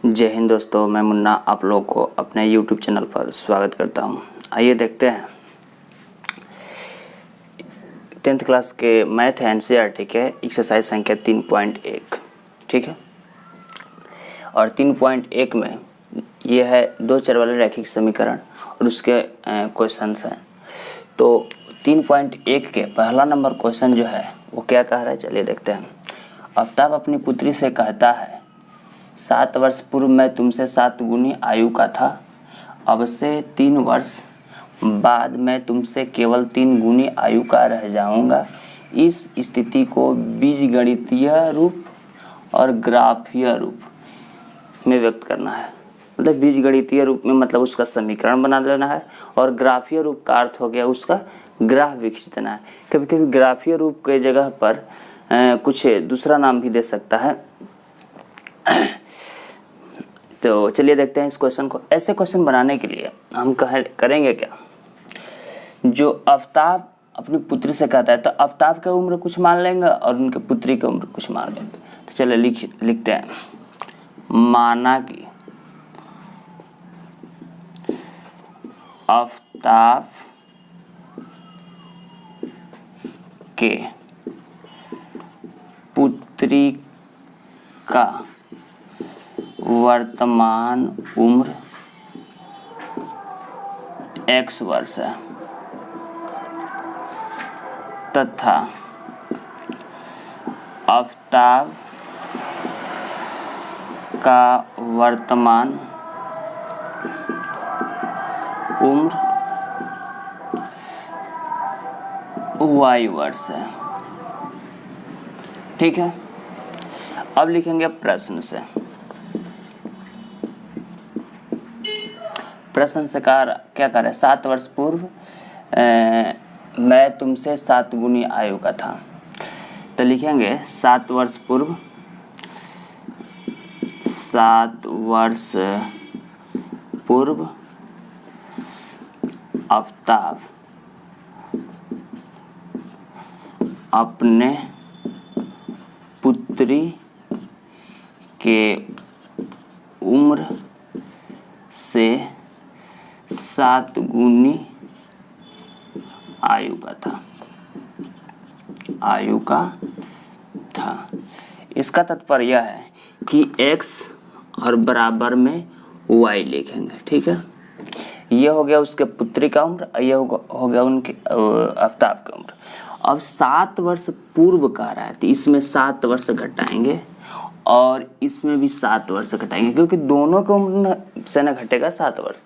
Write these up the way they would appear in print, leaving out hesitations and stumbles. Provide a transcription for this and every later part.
जय हिंद दोस्तों, मैं मुन्ना आप लोगों को अपने YouTube चैनल पर स्वागत करता हूं। आइए देखते हैं 10th क्लास के मैथ NCERT के एक्सरसाइज संख्या 3.1। ठीक है, और 3.1 में ये है दो चर वाले रैखिक समीकरण और उसके क्वेश्चंस हैं। तो 3.1 के पहला नंबर क्वेश्चन जो है वो क्या कह रहा है, चलिए देखते हैं। आफ्ताब अपनी पुत्री से कहता है, 7 वर्ष पूर्व मैं तुमसे 7 गुनी आयु का था, अब से 3 वर्ष बाद मैं तुमसे केवल 3 गुनी आयु का रह जाऊंगा। इस स्थिति को बीजगणितीय रूप और ग्राफीय रूप में व्यक्त करना है। मतलब बीजगणितीय रूप में मतलब उसका समीकरण बना लेना है, और ग्राफीय रूप का अर्थ हो गया उसका ग्राफ खींच देना है। कभी कभी ग्राफीय रूप के जगह पर कुछ दूसरा नाम भी दे सकता है। तो चलिए देखते हैं इस क्वेश्चन को। ऐसे क्वेश्चन बनाने के लिए हम करेंगे क्या, जो आफ्ताब अपनी पुत्री से कहता है तो आफ्ताब की उम्र कुछ मान लेंगे और उनके पुत्री की उम्र कुछ मान लेंगे। तो चलिए लिखते हैं, माना कि आफ्ताब के पुत्री का वर्तमान उम्र x वर्ष है तथा आफ्ताब का वर्तमान उम्र y वर्ष है। ठीक है, अब लिखेंगे प्रश्न से। प्रश्न से क्या करे, 7 वर्ष पूर्व मैं तुमसे 7 गुनी आयु का था। तो लिखेंगे 7 वर्ष पूर्व, 7 वर्ष पूर्व आफ्ताब अपने पुत्री के उम्र से 7 गुनी आयु का था। इसका तात्पर्य यह है कि x और बराबर में y लिखेंगे। ठीक है, यह हो गया उसके पुत्री का उम्र, यह हो गया उनके आफ्ताब की उम्र। अब 7 वर्ष पूर्व कह रहा है तो इसमें 7 वर्ष घटाएंगे और इसमें भी 7 वर्ष घटाएंगे, क्योंकि दोनों की उम्र से न घटेगा 7 वर्ष,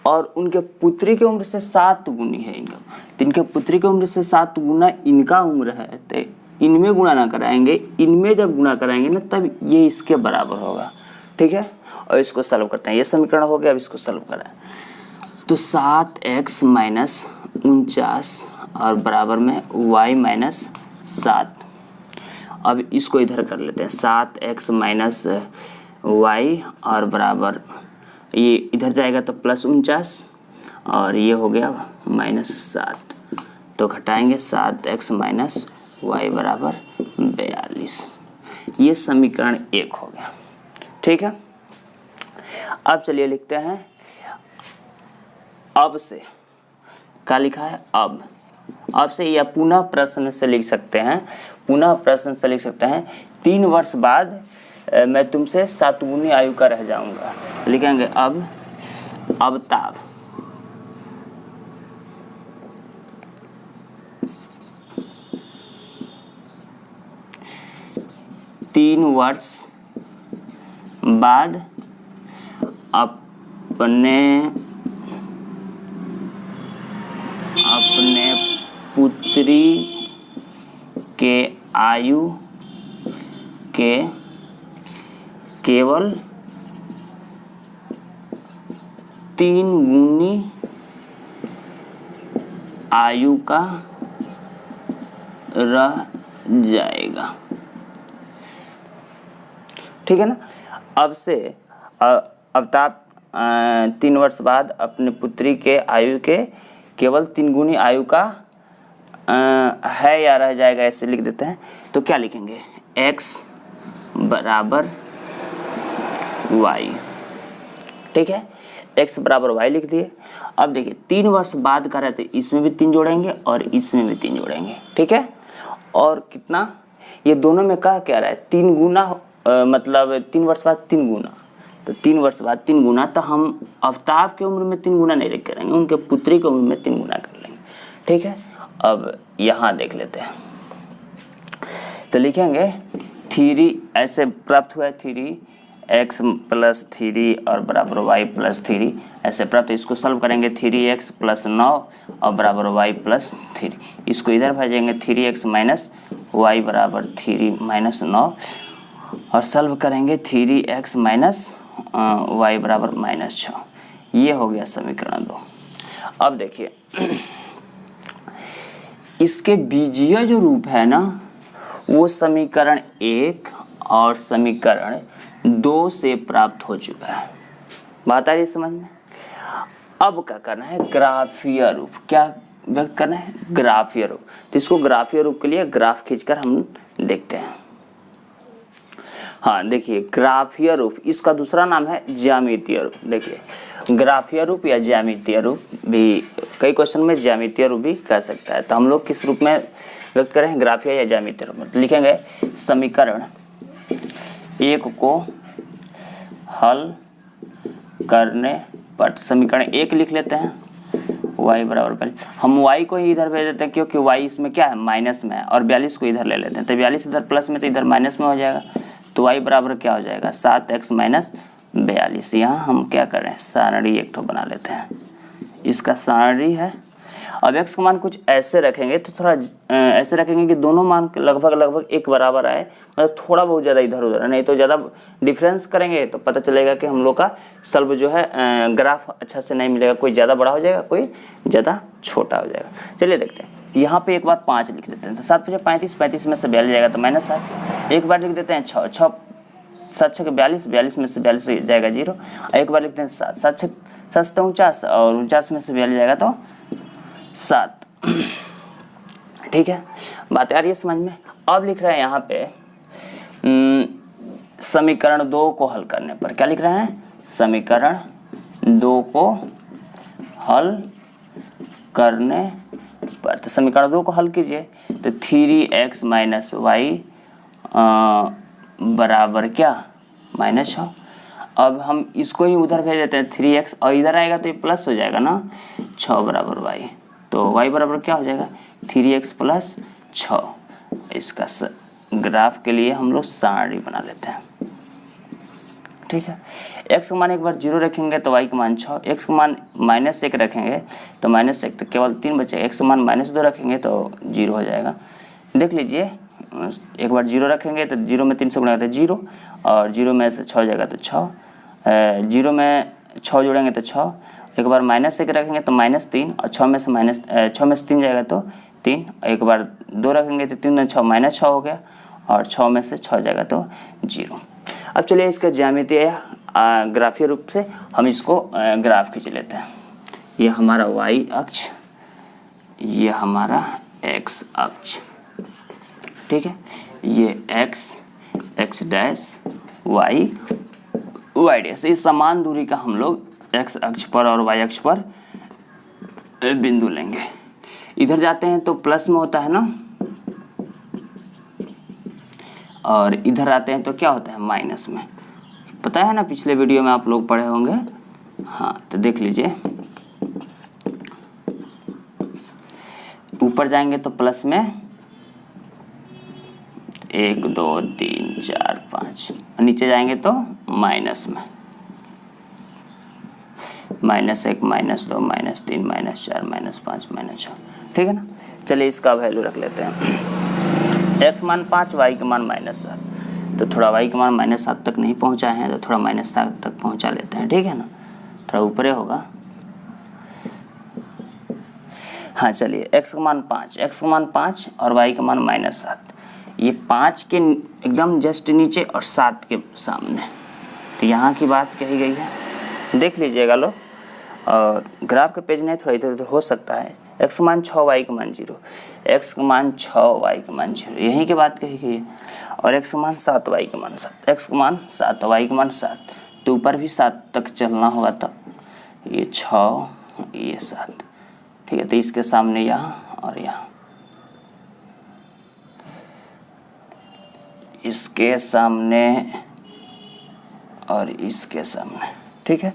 और उनके पुत्री की उम्र से 7 गुनी है इनका। तो इनके पुत्री की उम्र से 7 गुना इनका उम्र है, तो इनमें गुणा ना कराएंगे, इनमें जब गुणा कराएंगे ना तब ये इसके बराबर होगा। ठीक है, और इसको सॉल्व करते हैं। ये समीकरण हो गया, अब इसको सॉल्व करें तो 7x माइनस 49 और बराबर में y माइनस 7। अब इसको इधर कर लेते हैं, 7x माइनस y और बराबर ये इधर जाएगा तो प्लस 49 और ये हो गया माइनस 7। तो घटाएंगे 7x माइनस y बराबर 42। ये समीकरण 1 हो गया। ठीक है, अब चलिए लिखते हैं अब से। क्या लिखा है, अब से, या पुनः प्रश्न से लिख सकते हैं। पुनः प्रश्न से लिख सकते हैं 3 वर्ष बाद मैं तुमसे 7 गुनी आयु का रह जाऊंगा। लिखेंगे आफ्ताब 3 वर्ष बाद अपने पुत्री के आयु के केवल 3 गुनी आयु का रह जाएगा। ठीक है ना। अब से आफ्ताब 3 वर्ष बाद अपने पुत्री के आयु के केवल 3 गुनी आयु का है या रह जाएगा, ऐसे लिख देते हैं। तो क्या लिखेंगे, x बराबर वाई। ठीक है, x बराबर y लिख दिए। अब देखिए 3 वर्ष बाद कर रहे थे, इसमें भी 3 जोड़ेंगे और इसमें भी 3 जोड़ेंगे। ठीक है, और कितना, ये दोनों में कहा क्या रहा है 3 गुना, मतलब 3 वर्ष बाद 3 गुना, तो 3 वर्ष बाद 3 गुना, तो हम आफ्ताब की उम्र में 3 गुना नहीं लिख करेंगे, उनके पुत्री की उम्र में 3 गुना कर लेंगे। ठीक है, अब यहाँ देख लेते हैं, तो लिखेंगे 3 ऐसे प्राप्त हुआ है 3x + 3 और बराबर y + 3 ऐसे प्राप्त। इसको सॉल्व करेंगे 3x + 9 और बराबर y + 3। इसको इधर भेजेंगे 3x - y बराबर 3 - 9 और सॉल्व करेंगे 3x - y बराबर -6। ये हो गया समीकरण 2। अब देखिए इसके बीजीय जो रूप है ना, वो समीकरण 1 और समीकरण 2 से प्राप्त हो चुका है। बात आ रही है समझ में? अब क्या करना है, ग्राफीय रूप। क्या व्यक्त करना है? ग्राफीय रूप। तो इसको ग्राफीय रूप के लिए ग्राफ खींचकर हम देखते हैं। हाँ देखिए, ग्राफीय रूप, इसका दूसरा नाम है ज्यामितीय रूप। देखिए ग्राफीय रूप या ज्यामितीय रूप भी, कई क्वेश्चन में ज्यामितीय रूप भी कह सकता है। तो हम लोग किस रूप में व्यक्त करें, ग्राफीय या ज्यामितीय रूप में? तो लिखेंगे समीकरण 1 को हल करने पर, समीकरण 1 लिख लेते हैं y बराबर, पहले हम y को ही इधर भेज देते हैं क्योंकि y इसमें क्या है, माइनस में है, और 42 को इधर ले लेते हैं, तो 42 इधर प्लस में तो इधर माइनस में हो जाएगा। तो y बराबर क्या हो जाएगा, 7x - 42। यहाँ हम क्या कर रहे हैं, सारणी एक तो बना लेते हैं, इसका सारणी है। अब x का मान कुछ ऐसे रखेंगे, तो थोड़ा ऐसे रखेंगे कि दोनों मान लगभग एक बराबर आए, मतलब थोड़ा बहुत ज़्यादा इधर उधर, नहीं तो ज़्यादा डिफरेंस करेंगे तो पता चलेगा कि हम लोग का सल्व जो है ग्राफ अच्छा से नहीं मिलेगा, कोई ज़्यादा बड़ा हो जाएगा, कोई ज़्यादा छोटा हो जाएगा। चलिए देखते हैं, यहाँ पे एक बार 5 लिख देते हैं, तो 7 × 5 = 35 में से 42 जाएगा तो -7। एक बार लिख देते हैं 6 7 6 42, 42 में से 42 जाएगा 0। एक बार लिखते हैं 7 7 7 49 और 49 में से 42 जाएगा तो 7। ठीक है, बात आ रही है समझ में? अब लिख रहे हैं यहाँ पे समीकरण 2 को हल करने पर। क्या लिख रहे हैं, समीकरण 2 को हल करने पर। तो समीकरण 2 को हल कीजिए, तो 3x - y बराबर क्या, -6। अब हम इसको ही उधर भेज देते हैं 3x, और इधर आएगा तो ये प्लस हो जाएगा ना, 6 बराबर y। तो y बराबर क्या हो जाएगा, 3x + 6। इसका ग्राफ के लिए हम लोग सारणी बना लेते हैं। ठीक है, x का मान एक बार 0 रखेंगे तो y का मान 6, x का मान -1 रखेंगे तो -1, तो केवल 3 बचेगा। x का मान -2 रखेंगे तो 0 हो जाएगा। देख लीजिए, एक बार 0 रखेंगे तो 0 में 3 से गुणा करते 0, और 0 में से 6 हो जाएगा तो 6, 0 में 6 जोड़ेंगे तो 6, एक बार -1 रखेंगे तो -3, और 6 में से 3 जाएगा तो 3, एक बार 2 रखेंगे तो 3 6 -6 हो गया, और 6 में से 6 जाएगा तो 0। अब चलिए इसका ज्यामितीय ग्राफीय रूप से हम इसको ग्राफ खींच लेते हैं। ये हमारा y अक्ष, ये हमारा x अक्ष। ठीक है, ये x डैश y डैश, इस समान दूरी का हम लोग x अक्ष पर और y अक्ष पर बिंदु लेंगे। इधर जाते हैं तो प्लस में होता है ना, और इधर आते हैं तो क्या होता है, माइनस में। पता है ना, पिछले वीडियो में आप लोग पढ़े होंगे। हाँ तो देख लीजिए, ऊपर जाएंगे तो प्लस में 1 2 3 4 5, नीचे जाएंगे तो माइनस में -1 -2 -3 -4 -5 -6। ठीक है ना, चलिए इसका वैल्यू रख लेते हैं। x मान 5, y का मान -7, तो थोड़ा y का मान -7 तक नहीं पहुंचाए हैं, तो थोड़ा -7 तक पहुंचा लेते हैं। ठीक है ना, थोड़ा ऊपर होगा। हाँ चलिए, x का मान 5 और y का मान -7, ये 5 के एकदम जस्ट नीचे और 7 के सामने, तो यहाँ की बात कही गई है। देख लीजिएगा लोग, और ग्राफ के पेज नहीं, थोड़ा इधर उधर हो सकता है। x का मान 6, y का मान 0, x का मान 6, y का मान 0, यहीं की बात कही गई है। और x का मान 7, y का मान 7, x का मान 7, y का मान 7, तो ऊपर भी 7 तक चलना होगा, तब ये 6 ये 7, ठीक है। तो इसके सामने यहाँ और यहाँ, इसके सामने और इसके सामने, ठीक है।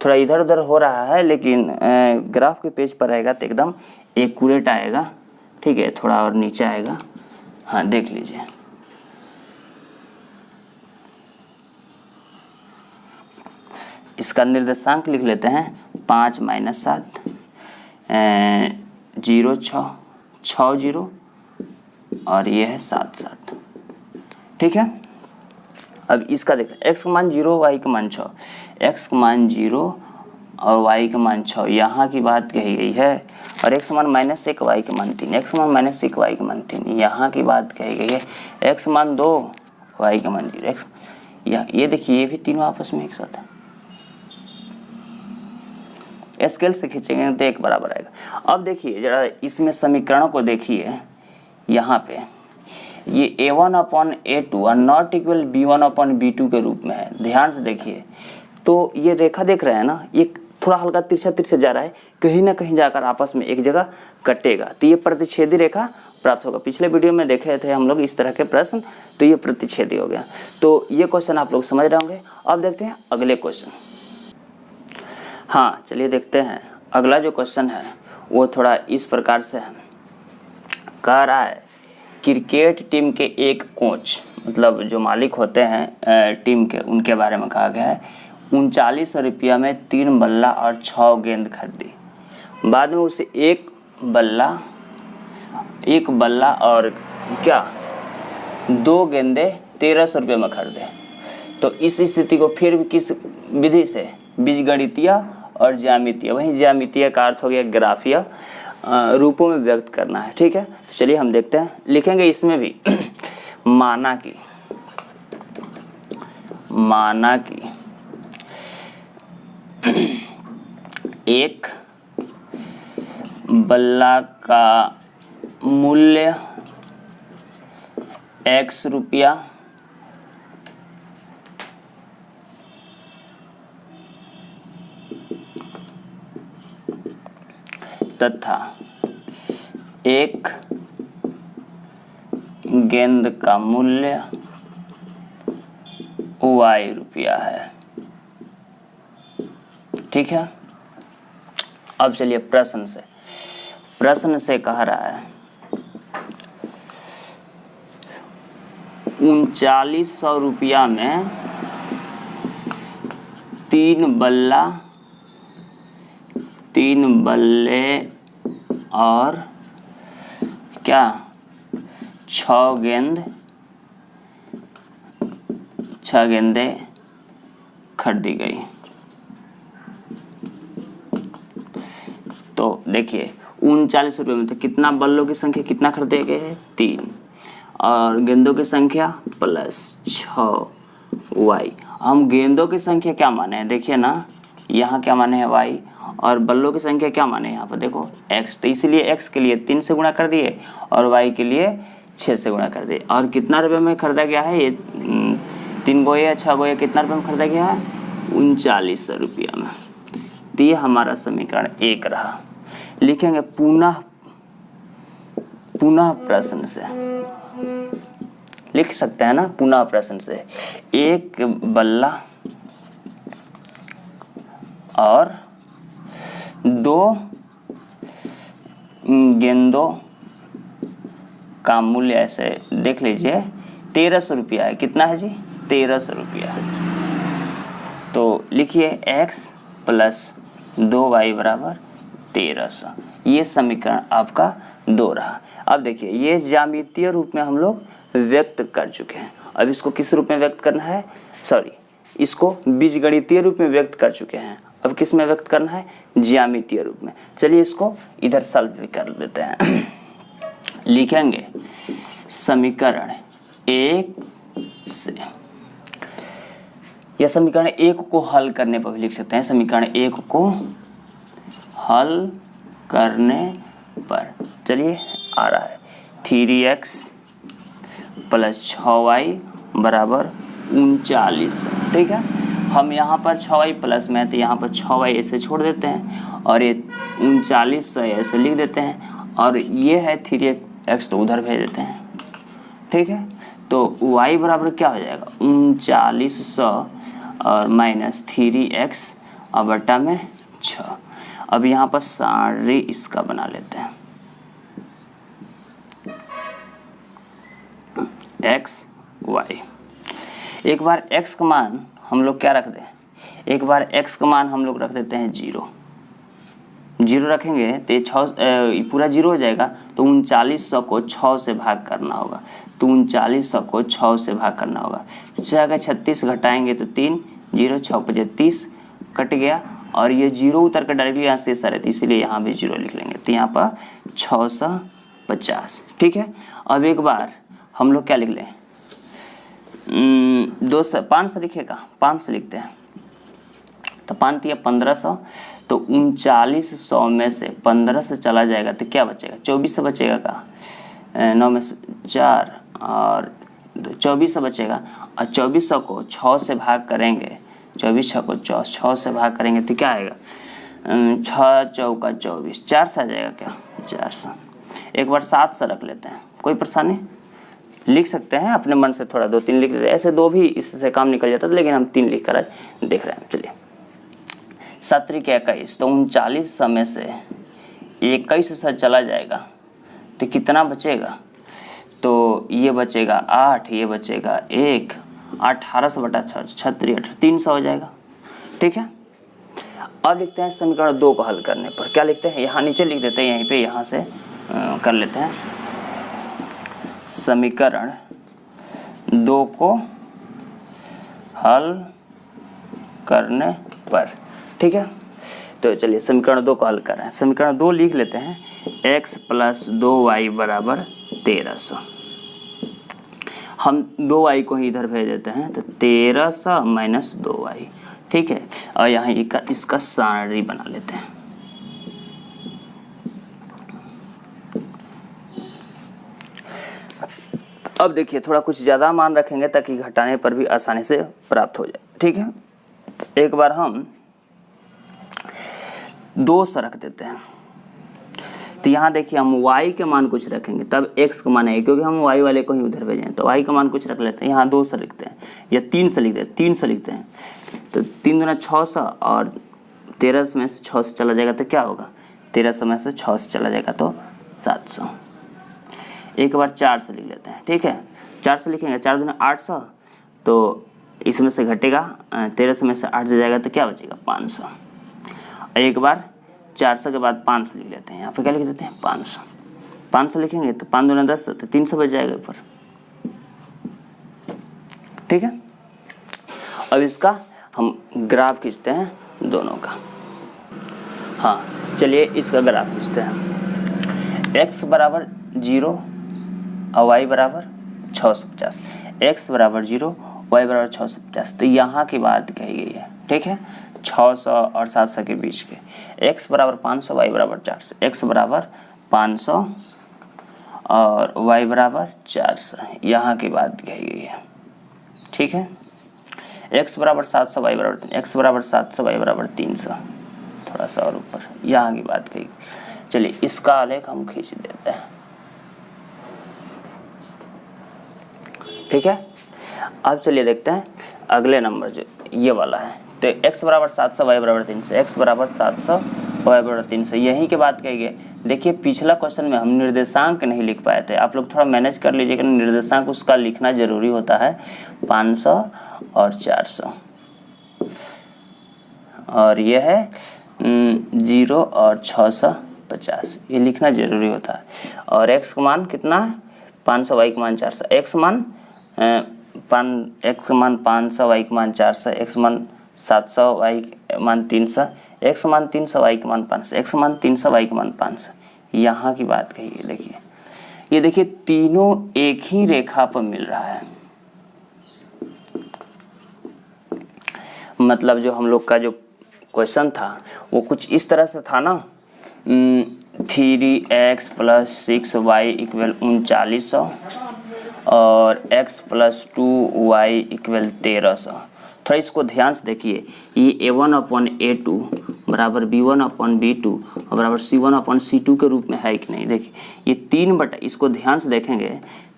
थोड़ा इधर उधर हो रहा है, लेकिन ग्राफ के पेज पर रहेगा तो एकदम एक्यूरेट आएगा, ठीक है। थोड़ा और नीचे आएगा, हाँ देख लीजिए। इसका निर्देशांक लिख लेते हैं 5 - 7 0 6 6 0 और ये है 7 7, ठीक है। अब इसका देखते हैं, x का मान 0 y का मान 6, x का मान 0 और y का मान 6, यहाँ की बात कही गई है। और x का मान -1 y का मान 3, x का मान -1 y का मान 3, यहाँ की बात कही गई है। x का मान 2 y का मान 0, ये देखिए, ये भी तीनों आपस में एक साथ है। स्केल से खींचेंगे तो एक बराबर आएगा। अब देखिए जरा इसमें समीकरणों को देखिए, यहाँ पे ये a1/a2 और नॉट इक्वल b1/b2 के रूप में है। ध्यान से देखिए, तो ये रेखा देख रहे हैं ना, ये थोड़ा हल्का तिरछा तिरछा जा रहा है, कहीं ना कहीं जाकर आपस में एक जगह कटेगा, तो ये प्रतिच्छेदी रेखा प्राप्त होगा। पिछले वीडियो में देखे थे हम लोग इस तरह के प्रश्न, तो ये प्रतिच्छेदी हो गया। तो ये क्वेश्चन आप लोग समझ रहे होंगे। अब देखते हैं अगले क्वेश्चन। हाँ चलिए देखते हैं अगला जो क्वेश्चन है वो थोड़ा इस प्रकार से है। कह रहा है क्रिकेट टीम के एक कोच, मतलब जो मालिक होते हैं टीम के, उनके बारे में कहा गया है 39 रुपया में 3 बल्ला और 6 गेंद खरीदी। बाद में उसे एक बल्ला और क्या 2 गेंदे 1300 रुपये में खरीदे। तो इस स्थिति को फिर किस विधि से, बीजगणितीय और ज्यामितीय, वहीं ज्यामितीय का अर्थ हो गया ग्राफीय रूपों में व्यक्त करना है, ठीक है। तो चलिए हम देखते हैं, लिखेंगे इसमें भी माना कि एक बल्ला का मूल्य x रुपया तथा एक गेंद का मूल्य y रुपया है, ठीक है। अब चलिए प्रश्न से कह रहा है 3900 रुपया में 3 बल्ले और क्या 6 गेंदे खरीदी गई। तो देखिए 39 रुपये में तो कितना बल्लों की संख्या कितना खरीदे गए हैं 3, और गेंदों की संख्या +6y। हम गेंदों की संख्या क्या माने हैं, देखिए ना, यहाँ क्या माने हैं y, और बल्लों की संख्या क्या माने यहाँ पर देखो x। तो इसलिए x के लिए 3 से गुणा कर दिए और y के लिए 6 से गुणा कर दिए। और कितना रुपये में खरीदा गया है ये 3 गोया 6 गोया कितना रुपये में खरीदा गया है 3900 रुपया में। तो ये हमारा समीकरण 1 रहा। लिखेंगे पुनः प्रश्न से, लिख सकते हैं ना, पुनः प्रश्न से एक बल्ला और 2 गेंदों का मूल्य, ऐसे देख लीजिए 1300 रुपया है। कितना है जी 1300 रुपया है। तो लिखिए x + 2y = 1300। ये समीकरण आपका 2 रहा। अब देखिए ये ज्यामितीय रूप में हम लोग व्यक्त कर चुके हैं। अब इसको किस रूप में व्यक्त करना है, इसको बीजगणितीय रूप में व्यक्त कर चुके हैं। अब किस में व्यक्त करना है, ज्यामितीय रूप में। चलिए इसको इधर सॉल्व भी कर लेते हैं। लिखेंगे समीकरण 1 से, या समीकरण 1 को हल करने पर भी लिख सकते हैं। समीकरण 1 को हल करने पर चलिए आ रहा है 3x + 6y = 39, ठीक है। हम यहाँ पर 6y प्लस में है तो यहाँ पर 6y ऐसे छोड़ देते हैं और ये 39 ऐसे लिख देते हैं और ये है 3x तो उधर भेज देते हैं। ठीक है, तो y बराबर क्या हो जाएगा 3900 और माइनस 3x और बटा में 6। अब यहाँ पर सारी इसका बना लेते हैं x y। एक बार x का मान हम लोग क्या रख दें, एक बार x का मान हम लोग रख देते हैं 0 रखेंगे तो ये पूरा 0 हो जाएगा। तो 3900 को 6 से भाग करना होगा, तो 3900 को 6 से भाग करना होगा। 6 का 36 घटाएंगे तो 3, 0 6 5 30 कट गया और ये 0 उतर कर डायरेक्टली यहाँ से सर है तो इसीलिए यहाँ भी 0 लिख लेंगे। तो यहाँ पर 650। ठीक है, अब एक बार हम लोग क्या लिख लें 500 लिखेगा, 500 लिखते हैं तो 5 दिया 1500। तो 3900 में से 15 से चला जाएगा तो क्या बचेगा 24 से बचेगा का 9 में से 4 और 24 से बचेगा और 2400 को 6 से भाग करेंगे, 2400 को 6 से भाग करेंगे तो क्या आएगा 6 चौका 24, 400 आ जाएगा क्या 400। एक बार 700 रख लेते हैं, कोई परेशानी लिख सकते हैं अपने मन से, थोड़ा 2 3 लिख लेते हैं, ऐसे 2 भी इससे काम निकल जाता था लेकिन हम 3 लिख कर देख रहे हैं। चलिए 7 3 21 तो 39 में से 21 से चला जाएगा तो कितना बचेगा, तो ये बचेगा 8, ये बचेगा 1, 1800 बटा 36 300 हो जाएगा। ठीक है, अब लिखते हैं समीकरण 2 को हल करने पर क्या लिखते हैं, यहाँ नीचे लिख देते हैं, यहीं पे यहाँ से कर लेते हैं समीकरण 2 को हल करने पर। ठीक है, तो चलिए समीकरण 2 को हल कर रहे हैं। समीकरण 2 लिख लेते हैं x + 2y = 1300। हम 2y को ही इधर भेज देते हैं तो 1300 माइनस 2y। ठीक है, और यहाँ इसका सारणी बना लेते हैं। अब देखिए थोड़ा कुछ ज़्यादा मान रखेंगे ताकि घटाने पर भी आसानी से प्राप्त हो जाए। ठीक है, एक बार हम 200 रख देते हैं तो यहाँ देखिए हम y के मान कुछ रखेंगे तब x का मान है, क्योंकि हम y वाले को ही उधर भेजें तो y का मान कुछ रख लेते हैं। यहाँ 200 लिखते हैं या 300 लिखते हैं, 300 लिखते हैं तो 3 दूना 600 और 13 में से 6 से चला जाएगा तो क्या होगा 1300 में से 6 से चला जाएगा तो 700। एक बार 400 लिख लेते हैं। ठीक है, 400 लिखेंगे, 4 दूना 800 तो इसमें से घटेगा 1300 में से 8 से जाएगा तो क्या बचेगा 500। एक बार 400 के बाद 500 लिख लेते हैं, यहाँ पे क्या लिख देते हैं 500। 500 लिखेंगे तो 5 दूना 10 तो 300 बच जाएगा ऊपर। ठीक है, अब इसका हम ग्राफ खींचते हैं दोनों का। हाँ चलिए इसका ग्राफ खींचते हैं। x = 0 और y = 650। x = 0 y = 650 तो यहाँ की बात कही गई है। ठीक है, 600 और 700 के बीच के। x = 500 y = 400। x = 500 और y = 400 यहाँ की बात कही गई है। ठीक है, x = 700 y = 300, x = 700 y = 300, थोड़ा सा और ऊपर यहाँ की बात कही। चलिए इसका आलेख हम खींच देते हैं। ठीक है, अब चलिए देखते हैं अगले नंबर जो ये वाला है। तो x = 700 y = 300, x = 700 y = 300 यहीं की बात कही गई। देखिए पिछला क्वेश्चन में हम निर्देशांक नहीं लिख पाए थे, आप लोग थोड़ा मैनेज कर लीजिएगा, निर्देशांक उसका लिखना जरूरी होता है 500 और 400 और यह है 0 और 650 ये लिखना जरूरी होता है। और x का मान कितना है 500, y का मान 400, x का मान 500, y का मान 400, x का मान 700, y का मान 300, x का मान 300, y का मान 500, x का मान 300, y का मान 500 यहाँ की बात कही है। देखिए ये देखिए तीनों एक ही रेखा पर मिल रहा है। मतलब जो हम लोग का जो क्वेश्चन था वो कुछ इस तरह से था ना 3x + 6y = 3900 और x + 2y = 1300। थोड़ा इसको ध्यान से देखिए, ये a1/a2 बराबर b1/b2 और बराबर c1/c2 के रूप में है कि नहीं। देखिए ये 3 इसको ध्यान से देखेंगे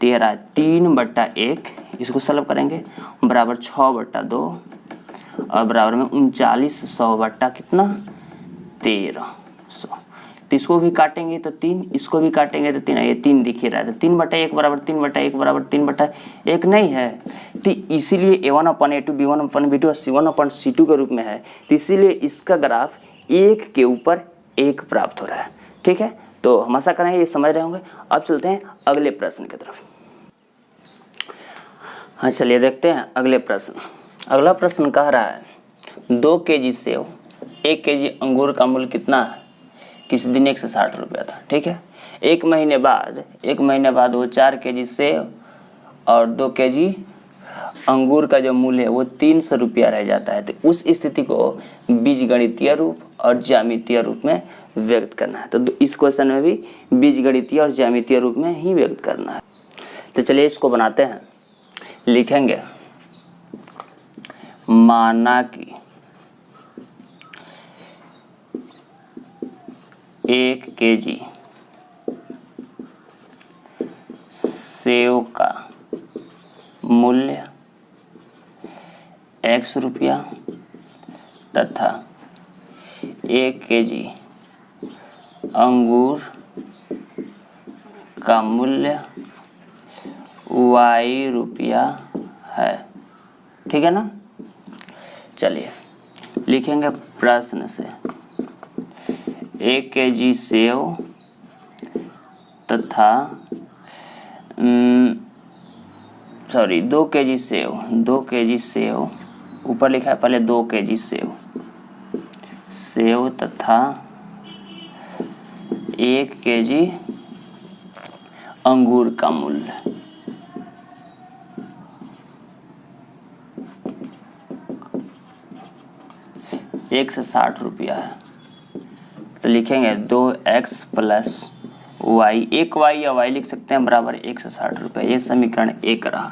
तो ये रहा 3/1, इसको सॉल्व करेंगे बराबर 6/2 और बराबर में 3900 कितना 1300। तो इसको भी काटेंगे तो 3, इसको भी काटेंगे तो 3, ये 3 दिख ही रहा है। तो 3/1 बराबर 3/1 बराबर 3/1 नहीं है, तो इसीलिए a1/a2 b1/b2 और c1/c2 के रूप में है। तो इसीलिए इसका ग्राफ 1 के ऊपर 1 प्राप्त हो रहा है। ठीक है, तो हम आशा करेंगे ये समझ रहे होंगे। अब चलते हैं अगले प्रश्न की तरफ। हाँ चलिए देखते हैं अगले प्रश्न। अगला प्रश्न कह रहा है 2 kg सेव 1 kg अंगूर का मूल्य कितना है। किसी दिन 160 रुपया था। ठीक है, एक महीने बाद वो 4 kg सेव और 2 kg अंगूर का जो मूल्य है वो 300 रुपया रह जाता है। तो उस स्थिति को बीजगणितीय रूप और ज्यामितीय रूप में व्यक्त करना है। तो इस क्वेश्चन में भी बीजगणितीय और ज्यामितीय रूप में ही व्यक्त करना है। तो चलिए इसको बनाते हैं। लिखेंगे माना कि 1 kg सेव का मूल्य x रुपया तथा 1 kg अंगूर का मूल्य y रुपया है। ठीक है ना। चलिए लिखेंगे प्रश्न से 1 kg सेव तथा 2 kg सेव ऊपर लिखा है पहले 2 kg सेव तथा 1 kg अंगूर का मूल्य ₹160 है। तो लिखेंगे 2x + y, एक y या y लिख सकते हैं बराबर 160 रुपये। ये समीकरण 1 रहा।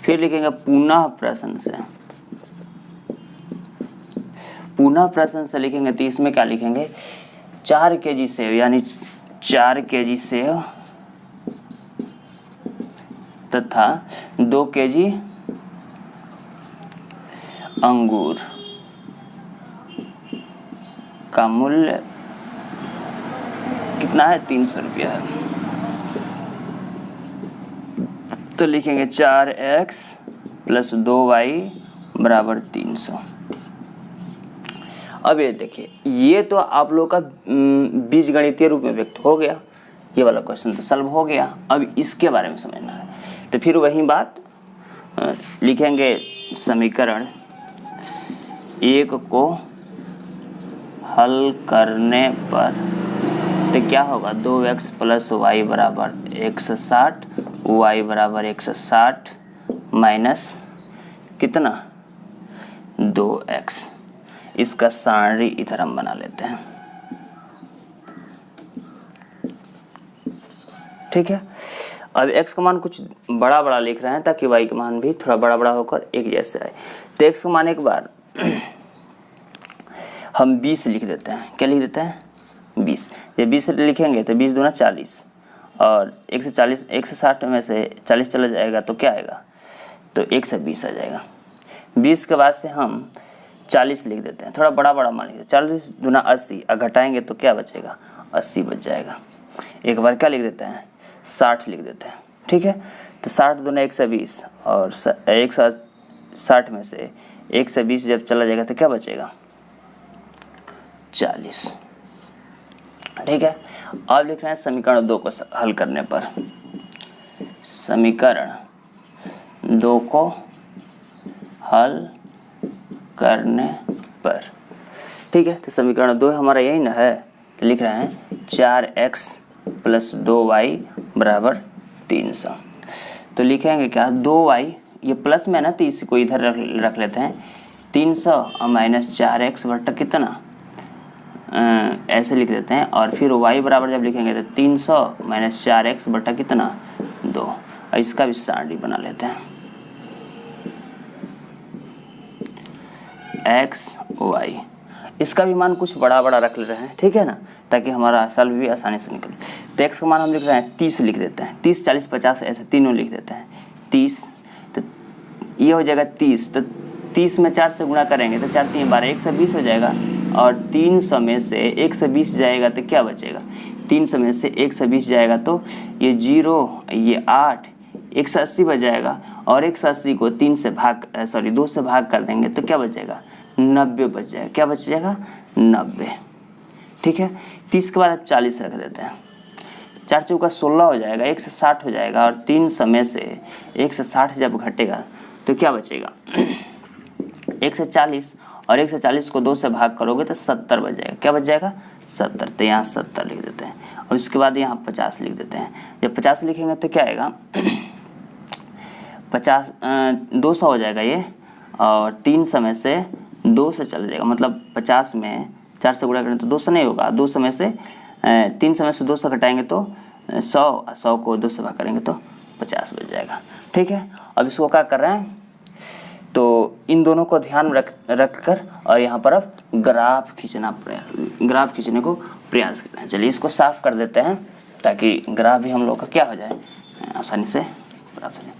फिर लिखेंगे पुनः प्रश्न से लिखेंगे तो इसमें क्या लिखेंगे 4 kg सेव यानी 4 kg सेव तथा 2 kg अंगूर का मूल्य कितना है 300 रुपया है। तो लिखेंगे 4x + 2y बराबर 300। अब ये देखिए ये तो आप लोग का बीजगणितीय रूप में व्यक्त हो गया। ये वाला क्वेश्चन तो सॉल्व हो गया। अब इसके बारे में समझना है। तो फिर वही बात लिखेंगे समीकरण 1 को हल करने पर तो क्या होगा 2x + y बराबर 160, y बराबर 160 माइनस कितना 2x। इसका सारणी इधर हम बना लेते हैं। ठीक है, अब x का मान कुछ बड़ा बड़ा लिख रहे हैं ताकि y का मान भी थोड़ा बड़ा बड़ा होकर एक जैसे आए। तो x का मान एक बार हम 20 लिख देते हैं। क्या लिख देते हैं 20। ये 20 लिखेंगे तो 20 दूना 40 और 160 में से 40 चला जाएगा तो क्या आएगा तो 120 आ जाएगा। 20 के बाद से हम 40 लिख देते हैं, थोड़ा बड़ा बड़ा मान लीजिए 40 दूना 80 और घटाएंगे तो क्या बचेगा 80 बच जाएगा। एक बार क्या लिख देते हैं 60 लिख देते हैं। ठीक है, तो 60 दूना 120 और 160 में से 120 जब चला जाएगा तो क्या बचेगा 40। ठीक है, अब लिख रहे हैं समीकरण 2 को हल करने पर। समीकरण 2 को हल करने पर। ठीक है, तो समीकरण 2 हमारा यही ना है। तो लिख रहे हैं 4x + 2y बराबर 300। तो लिखेंगे क्या 2y ये प्लस में ना तो इसको इधर रख लेते हैं 300 और माइनस 4x बटा कितना ऐसे लिख देते हैं। और फिर y बराबर जब लिखेंगे तो 300 माइनस 4x बटा कितना 2। और इसका भी सारणी बना लेते हैं। एक्स वाई, इसका भी मान कुछ बड़ा बड़ा रख ले रहे हैं, ठीक है ना, ताकि हमारा सॉल्व भी आसानी से निकले। तो एक्स का मान हम लिख रहे हैं 30 लिख देते हैं, 30 40 50 ऐसे तीनों लिख देते हैं 30, तो ये हो जाएगा 30, तो 30 में 4 से गुणा करेंगे तो 4 3 12 120 हो जाएगा, और 300 में से 120 जाएगा तो क्या बचेगा, 300 में से 120 जाएगा तो ये 0 ये 8 180 बच जाएगा, और 180 को 2 से भाग कर देंगे तो क्या बचेगा 90 बच जाएगा, क्या बच जाएगा 90, ठीक है। 30 के बाद अब 40 रख देते हैं, 4 चौका 16 हो जाएगा, 1 से 60 हो जाएगा, और 300 में से 1 से 60 जब घटेगा तो क्या बचेगा 1 से 40, और 1 से 40 को 2 से भाग करोगे तो 70 बच जाएगा, क्या बच जाएगा 70, तो यहाँ 70 लिख देते हैं, और उसके बाद यहाँ 50 लिख देते हैं। जब 50 लिखेंगे तो क्या आएगा 50 200 हो जाएगा ये, और 300 में से 2 से चला जाएगा, मतलब 50 में 4 से गुणा करें तो 200 नहीं होगा, 200 में से 300 में से 200 घटाएंगे तो 100 को 2 से भाग करेंगे तो 50 बच जाएगा, ठीक है। अब इसको क्या कर रहे हैं, तो इन दोनों को ध्यान में रख कर और यहाँ पर अब ग्राफ खींचने को प्रयास करते हैं। चलिए इसको साफ कर देते हैं ताकि ग्राफ भी हम लोग का क्या हो जाए, आसानी से प्राप्त हो जाए।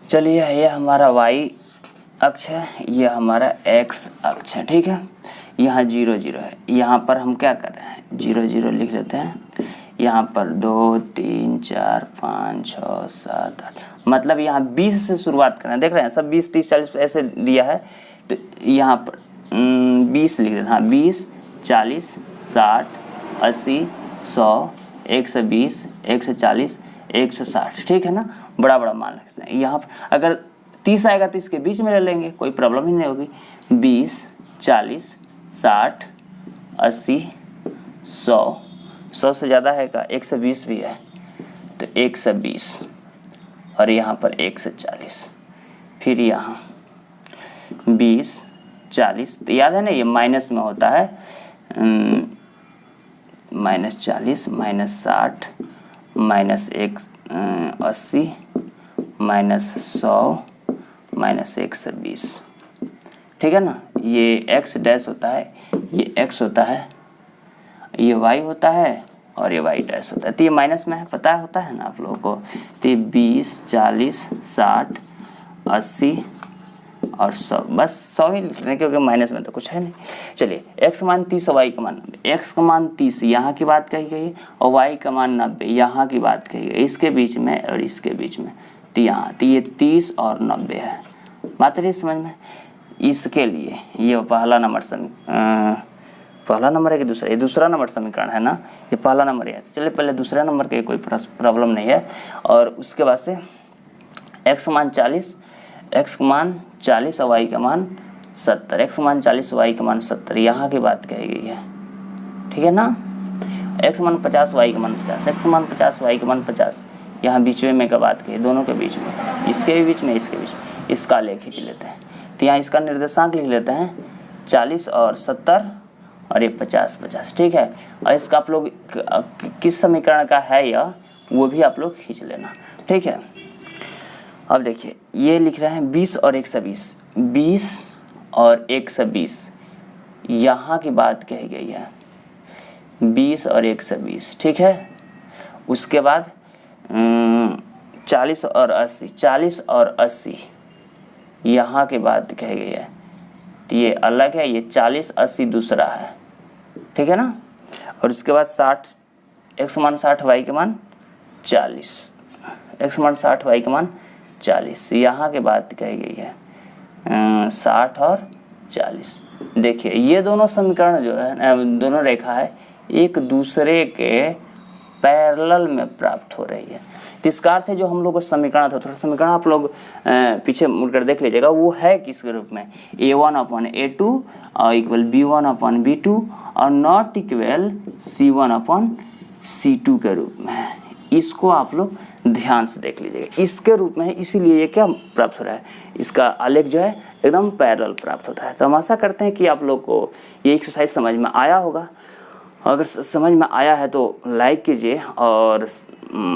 चलिए ये हमारा y अक्ष है, ये हमारा x अक्ष है, ठीक है। यहाँ 0 0 है, यहाँ पर हम क्या कर रहे हैं 0 0 लिख देते हैं, यहाँ पर 2 3 4 5 6 7 8, मतलब यहाँ 20 से शुरुआत करना, देख रहे हैं सब 20 30 40 ऐसे दिया है, तो यहाँ पर 20 लिख देते हैं, हाँ 20 40 60 80 100 120 140 160, ठीक है ना, बड़ा बड़ा मान रखते हैं। यहाँ पर अगर 30 आएगा तो इसके बीच में ले लेंगे, कोई प्रॉब्लम ही नहीं होगी। 20 40 60 80 100 से ज़्यादा है का 120 भी है तो 120, और यहाँ पर 140, फिर यहाँ 20 40, तो याद है ना ये माइनस में होता है, -40 -60 -180 -100 -120, ठीक है ना। ये x डैश होता है, ये x होता है, ये y होता है, और ये y डैश होता है, तो ये माइनस में है, पता होता है ना आप लोगों को। तो ये 20 40 60 80 और 100, बस 100 ही लिख रहे हैं क्योंकि माइनस में तो कुछ है नहीं। चलिए x मान 30 और y का मान 90, x का मान 30 यहाँ की बात कही गई और y का मान 90 यहाँ की बात कही गई, इसके बीच में और इसके बीच में, तो यहाँ तो ये 30 और 90 है, बात रही समझ में। इसके लिए ये पहला नंबर है कि दूसरा, ये दूसरा नंबर समीकरण है ना, ये पहला नंबर है। चलिए पहले दूसरे नंबर के कोई प्रॉब्लम नहीं है, और उसके बाद से x मान 40 और y का मान 70, x मान 40 y का मान 70 यहाँ की बात कही गई है, ठीक है ना। x मान 50 y का मान 50, x मान 50 y का मान 50, यहाँ बीच में का बात कही, दोनों के बीच में, इसके भी बीच में इसके बीच, इसका लेख खींच लेते हैं। तो यहाँ इसका निर्देशांक लिख लेते हैं 40 और 70, और ये 50 50, ठीक है। और इसका आप लोग किस समीकरण का है यह, वो भी आप लोग खींच लेना, ठीक है। अब देखिए ये लिख रहे हैं 20 और 120, 20 और 120 यहाँ की बात कही गई है, 20 और 120, ठीक है। उसके बाद 40 और 80 यहाँ की बात कही गई है, तो ये अलग है, ये 40 80 दूसरा है, ठीक है ना। और उसके बाद 60, x मान 60 y के मान 40, x मान 60 y के मान 40 यहाँ की बात कही गई है, 60 और 40। देखिए ये दोनों समीकरण जो है, दोनों रेखा है एक दूसरे के पैरेलल में प्राप्त हो रही है। तो इसका अर्थ है जो हम लोग को समीकरण था, थोड़ा समीकरण आप लोग पीछे मुड़कर देख लीजिएगा, वो है किस रूप में, a1/a2 इक्वल b1/b2 और नॉट इक्वल c1/c2 के रूप में है। इसको आप लोग ध्यान से देख लीजिएगा, इसके रूप में है, इसीलिए ये क्या प्राप्त हो रहा है, इसका आलेख जो है एकदम पैरेलल प्राप्त होता है। तो हम आशा करते हैं कि आप लोग को ये एक्सरसाइज समझ में आया होगा, अगर समझ में आया है तो लाइक कीजिए और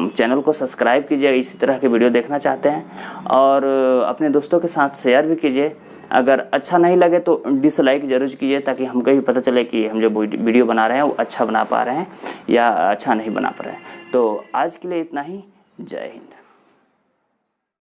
चैनल को सब्सक्राइब कीजिए इसी तरह के वीडियो देखना चाहते हैं, और अपने दोस्तों के साथ शेयर भी कीजिए। अगर अच्छा नहीं लगे तो डिसलाइक ज़रूर कीजिए, ताकि हमको भी पता चले कि हम जो वीडियो बना रहे हैं वो अच्छा बना पा रहे हैं या अच्छा नहीं बना पा रहे हैं। तो आज के लिए इतना ही। जय हिंद।